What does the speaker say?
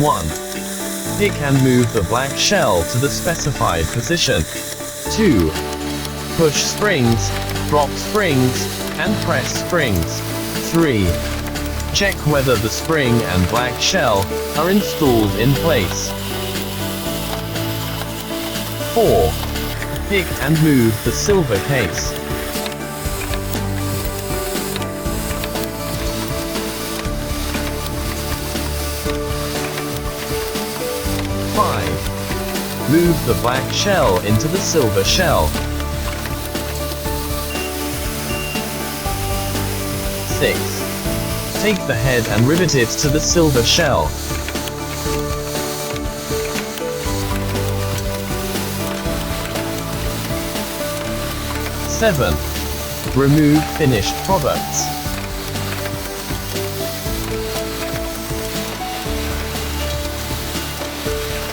1. Pick and move the black shell to the specified position. 2. Push springs, drop springs, and press springs. 3. Check whether the spring and black shell are installed in place. 4. Pick and move the silver case. 5. Move the black shell into the silver shell. 6. Take the head and rivet it to the silver shell. 7. Remove finished products.